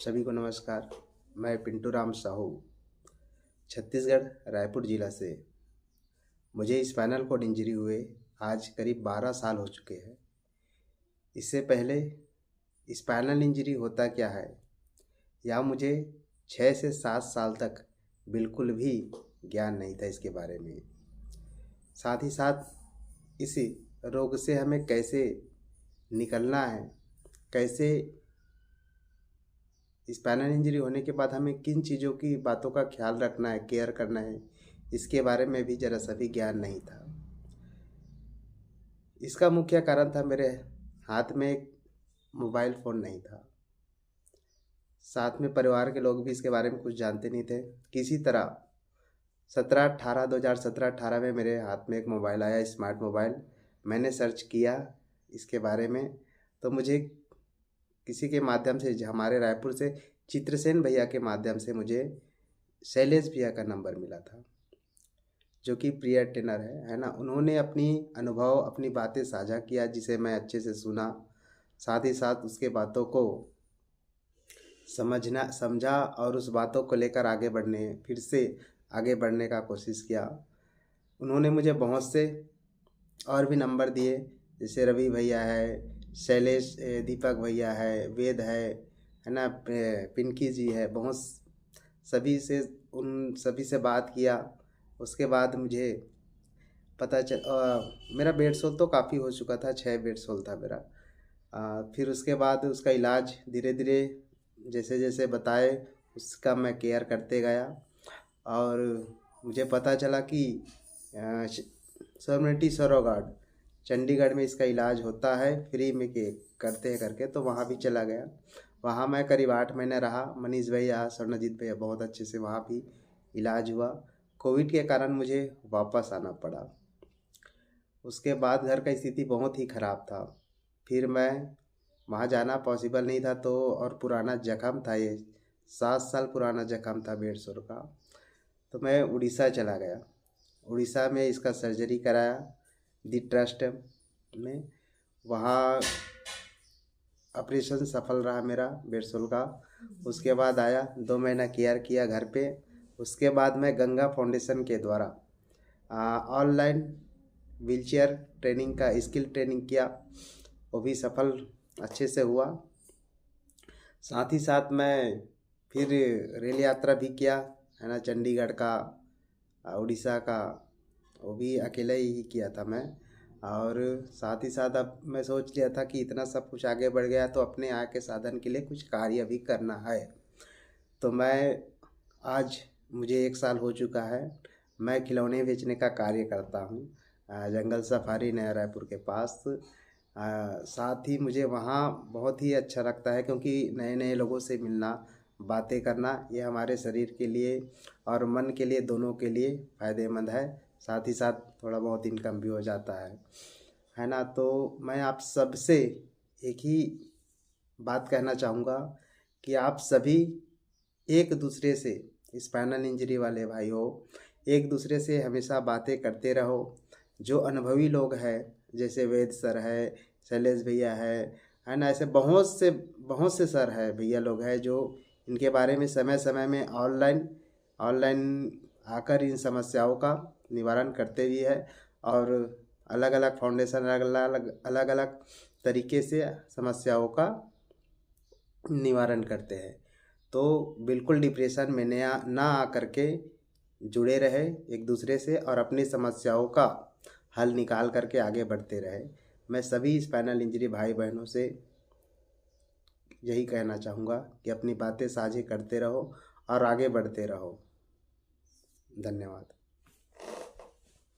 सभी को नमस्कार। मैं पिंटू राम साहू, छत्तीसगढ़ रायपुर ज़िला से। मुझे स्पाइनल कॉर्ड इंजरी हुए आज करीब 12 साल हो चुके हैं। इससे पहले स्पाइनल इंजरी होता क्या है या मुझे 6 से 7 साल तक बिल्कुल भी ज्ञान नहीं था इसके बारे में। साथ ही साथ इस रोग से हमें कैसे निकलना है, कैसे स्पाइनल इंजरी होने के बाद हमें किन चीज़ों की बातों का ख्याल रखना है, केयर करना है, इसके बारे में भी ज़रा सा भी ज्ञान नहीं था। इसका मुख्य कारण था मेरे हाथ में एक मोबाइल फ़ोन नहीं था। साथ में परिवार के लोग भी इसके बारे में कुछ जानते नहीं थे। किसी तरह 2017-18 में मेरे हाथ में एक मोबाइल आया, स्मार्ट मोबाइल। मैंने सर्च किया इसके बारे में, तो मुझे किसी के माध्यम से, हमारे रायपुर से चित्रसेन भैया के माध्यम से मुझे शैलेश भैया का नंबर मिला था, जो कि प्रिय ट्रेनर है ना। उन्होंने अपनी अनुभव, अपनी बातें साझा किया, जिसे मैं अच्छे से सुना। साथ ही साथ उसके बातों को समझा और उस बातों को लेकर फिर से आगे बढ़ने का कोशिश किया। उन्होंने मुझे बहुत से और भी नंबर दिए, जैसे रवि भैया है, शैलेश, दीपक भैया है, वेद है ना, पिंकी जी है। बहुत उन सभी से बात किया। उसके बाद मुझे मेरा बेड सोल तो काफ़ी हो चुका था, 6 बेड सोल था मेरा। फिर उसके बाद उसका इलाज धीरे धीरे जैसे जैसे बताए उसका मैं केयर करते गया, और मुझे पता चला कि सोमनिटी सरोगार्ड चंडीगढ़ में इसका इलाज होता है, फ्री में के करते हैं करके, तो वहाँ भी चला गया। वहाँ मैं करीब 8 महीने रहा। मनीष भैया, स्वर्णजीत भैया, बहुत अच्छे से वहाँ भी इलाज हुआ। कोविड के कारण मुझे वापस आना पड़ा। उसके बाद घर का स्थिति बहुत ही ख़राब था। फिर मैं वहाँ जाना पॉसिबल नहीं था, तो और पुराना जख्म था, ये 7 साल पुराना जख्म था बेड सोर का। तो मैं उड़ीसा चला गया। उड़ीसा में इसका सर्जरी कराया दी ट्रस्ट में। वहाँ ऑपरेशन सफल रहा मेरा बेड सोल का। उसके बाद आया, 2 महीना केयर किया घर पे। उसके बाद मैं गंगा फाउंडेशन के द्वारा ऑनलाइन व्हीलचेयर ट्रेनिंग का स्किल ट्रेनिंग किया, वो भी सफल अच्छे से हुआ। साथ ही साथ मैं फिर रेल यात्रा भी किया है ना, चंडीगढ़ का, उड़ीसा का, वो भी अकेले ही किया था मैं। और साथ ही साथ अब मैं सोच लिया था कि इतना सब कुछ आगे बढ़ गया तो अपने आय के साधन के लिए कुछ कार्य भी करना है। तो मैं आज मुझे 1 साल हो चुका है। मैं खिलौने बेचने का कार्य करता हूँ जंगल सफारी नया रायपुर के पास। साथ ही मुझे वहाँ बहुत ही अच्छा लगता है, क्योंकि नए नए लोगों से मिलना, बातें करना, ये हमारे शरीर के लिए और मन के लिए, दोनों के लिए फ़ायदेमंद है। साथ ही साथ थोड़ा बहुत इनकम भी हो जाता है ना। तो मैं आप सबसे एक ही बात कहना चाहूँगा कि आप सभी एक दूसरे से, स्पाइनल इंजरी वाले भाई हो, एक दूसरे से हमेशा बातें करते रहो। जो अनुभवी लोग हैं, जैसे वेद सर है, शैलेश भैया है ना, ऐसे बहुत से सर है, भैया लोग हैं, जो इनके बारे में समय समय में ऑनलाइन आकर इन समस्याओं का निवारण करते भी है, और अलग अलग फाउंडेशन अलग अलग तरीके से समस्याओं का निवारण करते हैं। तो बिल्कुल डिप्रेशन में ना आकर के जुड़े रहे एक दूसरे से, और अपनी समस्याओं का हल निकाल करके आगे बढ़ते रहे। मैं सभी स्पाइनल इंजरी भाई बहनों से यही कहना चाहूँगा कि अपनी बातें साझी करते रहो और आगे बढ़ते रहो। धन्यवाद।